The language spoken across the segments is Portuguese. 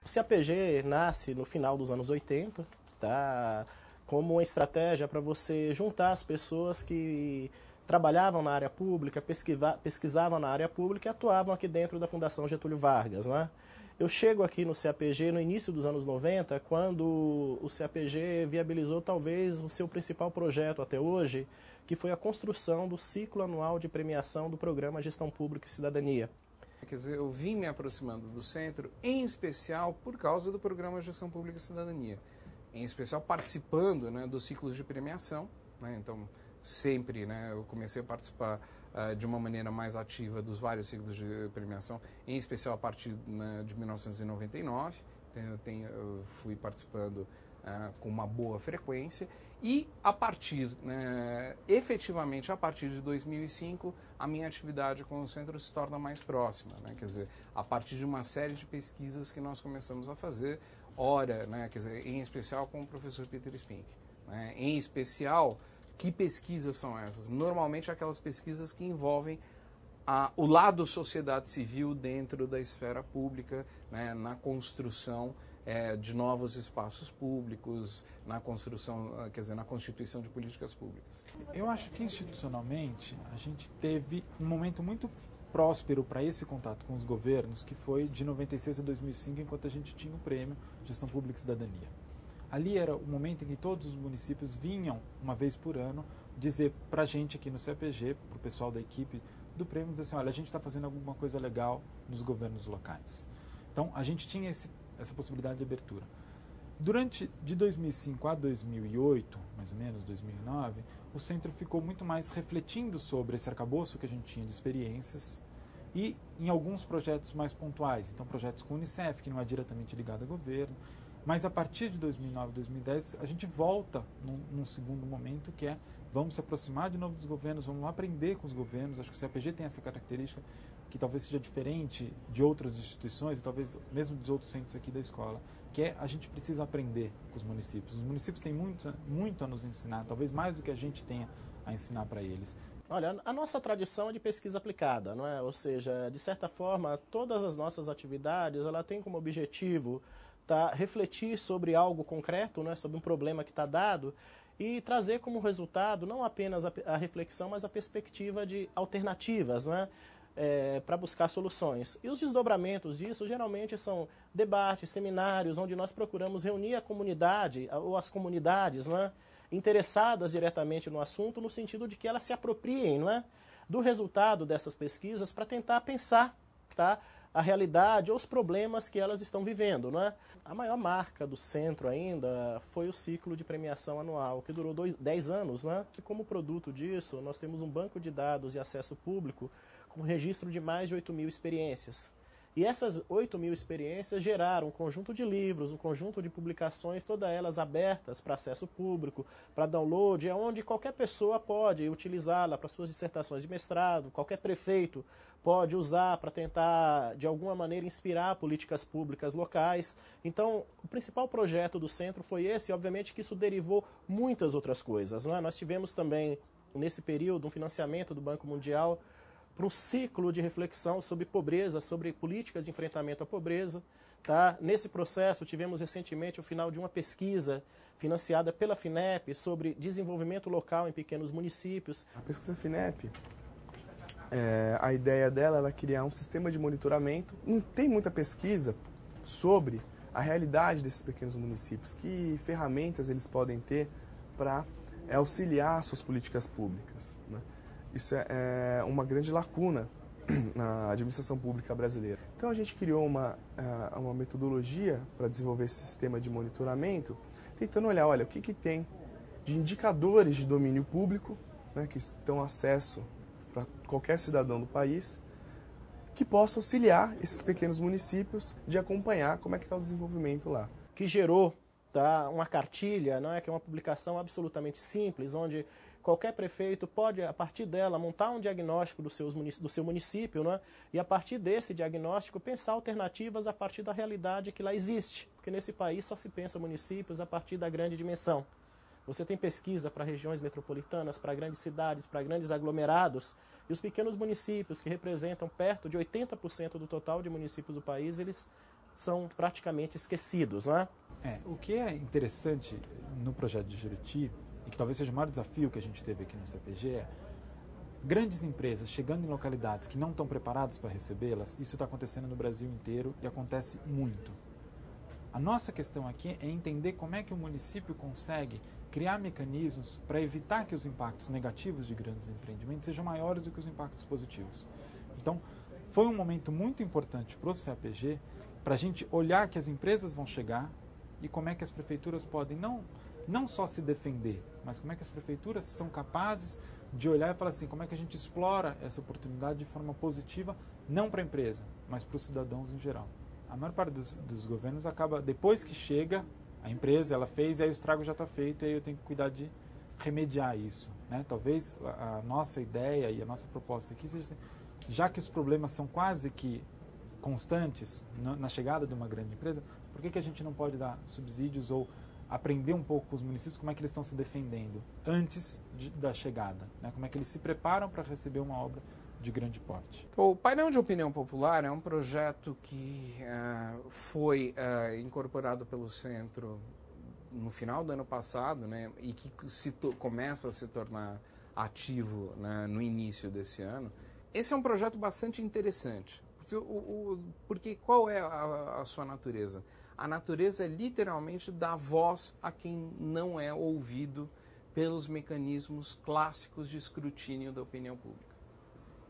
O CAPG nasce no final dos anos 80, tá? Como uma estratégia para você juntar as pessoas que trabalhavam na área pública, pesquisavam na área pública e atuavam aqui dentro da Fundação Getúlio Vargas, né? Eu chego aqui no CAPG no início dos anos 90, quando o CAPG viabilizou talvez o seu principal projeto até hoje, que foi a construção do ciclo anual de premiação do programa Gestão Pública e Cidadania. Quer dizer, eu vim me aproximando do centro, em especial por causa do programa Gestão Pública e Cidadania. Em especial participando, né, dos ciclos de premiação, né, então sempre, né, eu comecei a participar de uma maneira mais ativa dos vários ciclos de premiação, em especial a partir, né, de 1999, eu fui participando com uma boa frequência, e a partir, né, efetivamente a partir de 2005, a minha atividade com o centro se torna mais próxima, né, quer dizer, a partir de uma série de pesquisas que nós começamos a fazer, ora, né, quer dizer, em especial com o professor Peter Spink, né, em especial, que pesquisas são essas? Normalmente aquelas pesquisas que envolvem o lado sociedade civil dentro da esfera pública, né, na construção de novos espaços públicos, na construção, quer dizer, na constituição de políticas públicas. Eu acho que institucionalmente a gente teve um momento muito próspero para esse contato com os governos, que foi de 96 a 2005, enquanto a gente tinha o prêmio Gestão Pública e Cidadania. Ali era o momento em que todos os municípios vinham, uma vez por ano, dizer para a gente aqui no CAPG, para o pessoal da equipe do prêmio, dizer assim, olha, a gente está fazendo alguma coisa legal nos governos locais. Então, a gente tinha essa possibilidade de abertura. Durante, de 2005 a 2008, mais ou menos, 2009, o centro ficou muito mais refletindo sobre esse arcabouço que a gente tinha de experiências e em alguns projetos mais pontuais. Então, projetos com o Unicef, que não é diretamente ligado ao governo. Mas a partir de 2009, 2010, a gente volta num segundo momento, que é vamos se aproximar de novo dos governos, vamos aprender com os governos. Acho que o CAPG tem essa característica que talvez seja diferente de outras instituições e talvez mesmo dos outros centros aqui da escola, que é a gente precisa aprender com os municípios. Os municípios têm muito a nos ensinar, talvez mais do que a gente tenha a ensinar para eles. Olha, a nossa tradição é de pesquisa aplicada, não é? Ou seja, de certa forma, todas as nossas atividades, ela tem como objetivo refletir sobre algo concreto, né, sobre um problema que está dado e trazer como resultado não apenas a reflexão, mas a perspectiva de alternativas, né, para buscar soluções. E os desdobramentos disso geralmente são debates, seminários, onde nós procuramos reunir a comunidade ou as comunidades, né, interessadas diretamente no assunto, no sentido de que elas se apropriem, não é, do resultado dessas pesquisas para tentar pensar, tá, a realidade ou os problemas que elas estão vivendo, não é? A maior marca do centro ainda foi o ciclo de premiação anual, que durou 10 anos, não é? E como produto disso, nós temos um banco de dados de acesso público com registro de mais de 8.000 experiências. E essas 8.000 experiências geraram um conjunto de livros, um conjunto de publicações, todas elas abertas para acesso público, para download, onde qualquer pessoa pode utilizá-la para suas dissertações de mestrado, qualquer prefeito pode usar para tentar, de alguma maneira, inspirar políticas públicas locais. Então, o principal projeto do centro foi esse, e obviamente que isso derivou muitas outras coisas, não é? Nós tivemos também, nesse período, um financiamento do Banco Mundial para um ciclo de reflexão sobre pobreza, sobre políticas de enfrentamento à pobreza. Tá? Nesse processo, tivemos recentemente o final de uma pesquisa financiada pela FINEP sobre desenvolvimento local em pequenos municípios. A pesquisa FINEP, a ideia dela era criar um sistema de monitoramento. Não tem muita pesquisa sobre a realidade desses pequenos municípios, que ferramentas eles podem ter para auxiliar suas políticas públicas, né? Isso é uma grande lacuna na administração pública brasileira. Então a gente criou uma metodologia para desenvolver esse sistema de monitoramento, tentando olhar, olha, o que tem de indicadores de domínio público, né, que estão acesso para qualquer cidadão do país, que possa auxiliar esses pequenos municípios de acompanhar como é que está o desenvolvimento lá. Que gerou, tá, uma cartilha, não é, que é uma publicação absolutamente simples, onde qualquer prefeito pode, a partir dela, montar um diagnóstico do seu município, né, e a partir desse diagnóstico pensar alternativas a partir da realidade que lá existe, porque nesse país só se pensa municípios a partir da grande dimensão. Você tem pesquisa para regiões metropolitanas, para grandes cidades, para grandes aglomerados, e os pequenos municípios, que representam perto de 80% do total de municípios do país, eles são praticamente esquecidos, não é? O que é interessante no projeto de Juruti, e que talvez seja o maior desafio que a gente teve aqui no CPG, é grandes empresas chegando em localidades que não estão preparadas para recebê-las. Isso está acontecendo no Brasil inteiro e acontece muito. A nossa questão aqui é entender como é que o município consegue criar mecanismos para evitar que os impactos negativos de grandes empreendimentos sejam maiores do que os impactos positivos. Então, foi um momento muito importante para o CAPG, para a gente olhar que as empresas vão chegar e como é que as prefeituras podem não só se defender, mas como é que as prefeituras são capazes de olhar e falar assim, como é que a gente explora essa oportunidade de forma positiva, não para a empresa, mas para os cidadãos em geral. A maior parte dos governos acaba, depois que chega, a empresa, ela fez, e aí o estrago já está feito, e aí eu tenho que cuidar de remediar isso, né? Talvez a nossa ideia e a nossa proposta aqui seja assim, já que os problemas são quase que constantes na chegada de uma grande empresa, por que a gente não pode dar subsídios ou aprender um pouco com os municípios como é que eles estão se defendendo antes da chegada, né? Como é que eles se preparam para receber uma obra de grande porte. O painel de opinião popular é um projeto que foi incorporado pelo Centro no final do ano passado, né, e que começa a se tornar ativo, né, no início desse ano. Esse é um projeto bastante interessante, porque qual é a sua natureza? A natureza é literalmente dar voz a quem não é ouvido pelos mecanismos clássicos de escrutínio da opinião pública.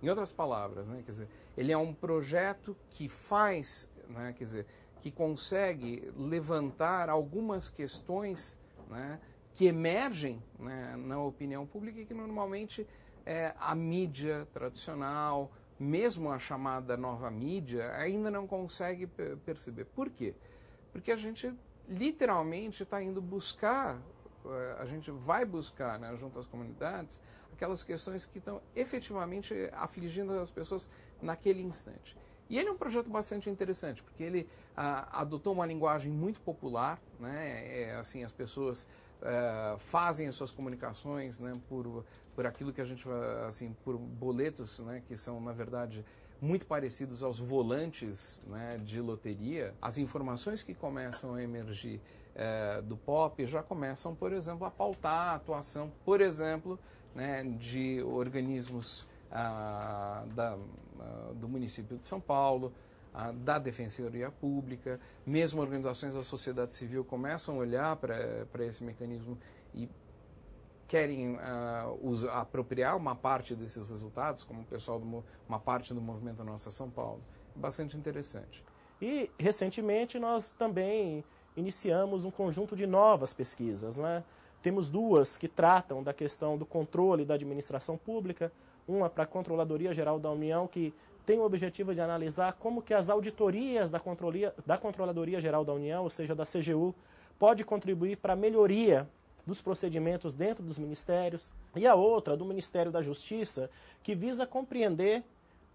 Em outras palavras, né, quer dizer, ele é um projeto que faz, né, quer dizer, que consegue levantar algumas questões, né, que emergem, né, na opinião pública e que normalmente a mídia tradicional, mesmo a chamada nova mídia, ainda não consegue perceber. Por quê? Porque a gente literalmente está indo buscar, a gente vai buscar, né, junto às comunidades, aquelas questões que estão efetivamente afligindo as pessoas naquele instante. E ele é um projeto bastante interessante, porque ele adotou uma linguagem muito popular, né? Assim, as pessoas fazem as suas comunicações, né, por aquilo que a gente, assim, por boletos, né, que são, na verdade, muito parecidos aos volantes, né, de loteria. As informações que começam a emergir do POP já começam, por exemplo, a pautar a atuação, por exemplo, né, de organismos do município de São Paulo, da Defensoria Pública, mesmo organizações da sociedade civil começam a olhar para esse mecanismo e querem apropriar uma parte desses resultados, como o pessoal, uma parte do movimento Nossa São Paulo. Bastante interessante. E, recentemente, nós também iniciamos um conjunto de novas pesquisas, né? Temos duas que tratam da questão do controle da administração pública, uma para a Controladoria Geral da União, que tem o objetivo de analisar como que as auditorias da Controladoria Geral da União, ou seja, da CGU, pode contribuir para a melhoria dos procedimentos dentro dos ministérios, e a outra do Ministério da Justiça, que visa compreender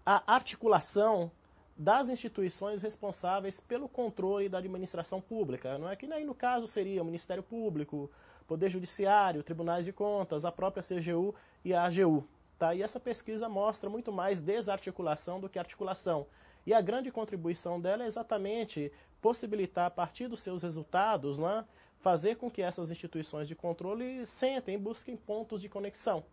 a articulação das instituições responsáveis pelo controle da administração pública. Não é que nem no caso seria o Ministério Público, Poder Judiciário, Tribunais de Contas, a própria CGU e a AGU. Tá? E essa pesquisa mostra muito mais desarticulação do que articulação. E a grande contribuição dela é exatamente possibilitar, a partir dos seus resultados, não é, fazer com que essas instituições de controle sentem, busquem pontos de conexão,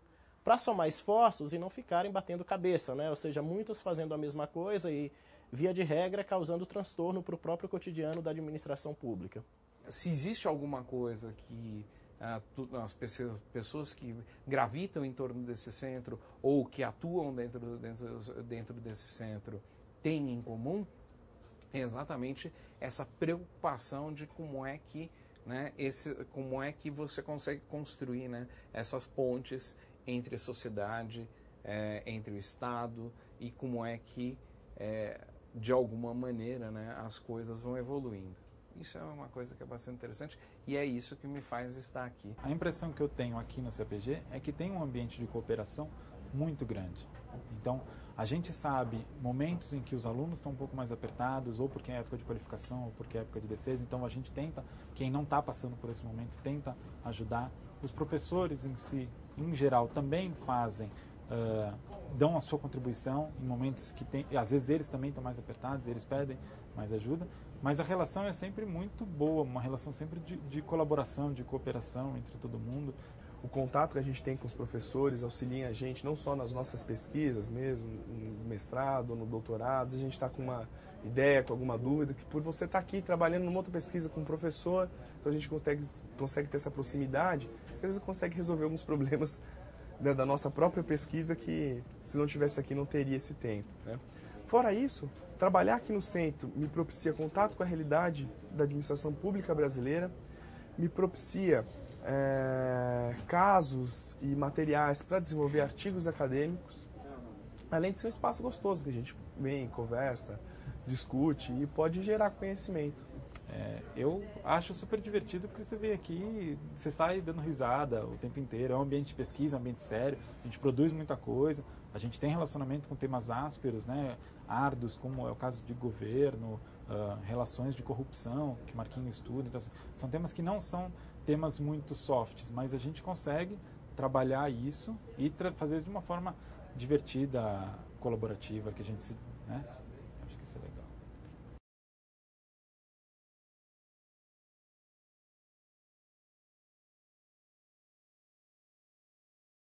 para somar esforços e não ficarem batendo cabeça, né? Ou seja, muitos fazendo a mesma coisa e, via de regra, causando transtorno para o próprio cotidiano da administração pública. Se existe alguma coisa que as pessoas que gravitam em torno desse centro ou que atuam dentro desse centro têm em comum, é exatamente essa preocupação de como é que, né, como é que você consegue construir, né, essas pontes entre a sociedade, entre o Estado, e como é que, de alguma maneira, né, as coisas vão evoluindo. Isso é uma coisa que é bastante interessante e é isso que me faz estar aqui. A impressão que eu tenho aqui no CAPG é que tem um ambiente de cooperação muito grande. Então, a gente sabe momentos em que os alunos estão um pouco mais apertados, ou porque é época de qualificação, ou porque é época de defesa, então a gente tenta, quem não está passando por esse momento, tenta ajudar. Os professores em si, em geral, também fazem, dão a sua contribuição em momentos que tem, às vezes eles também estão mais apertados, eles pedem mais ajuda, Mas a relação é sempre muito boa, uma relação sempre de colaboração, de cooperação entre todo mundo. O contato que a gente tem com os professores auxilia a gente não só nas nossas pesquisas mesmo, no mestrado, no doutorado. A gente está com uma ideia, com alguma dúvida, que por você estar aqui trabalhando numa outra pesquisa com um professor, então a gente consegue ter essa proximidade, que às vezes consegue resolver alguns problemas da nossa própria pesquisa que, se não tivesse aqui, não teria esse tempo, né? Fora isso, trabalhar aqui no centro me propicia contato com a realidade da administração pública brasileira, me propicia casos e materiais para desenvolver artigos acadêmicos, além de ser um espaço gostoso que a gente vem, conversa, discute e pode gerar conhecimento. Eu acho super divertido porque você vem aqui, você sai dando risada o tempo inteiro, é um ambiente de pesquisa, é um ambiente sério, a gente produz muita coisa, a gente tem relacionamento com temas ásperos, né, árduos, como é o caso de governo, relações de corrupção, que Marquinho estuda, então, são temas que não são temas muito softs, mas a gente consegue trabalhar isso e fazer de uma forma divertida, colaborativa, que a gente acho que isso é legal.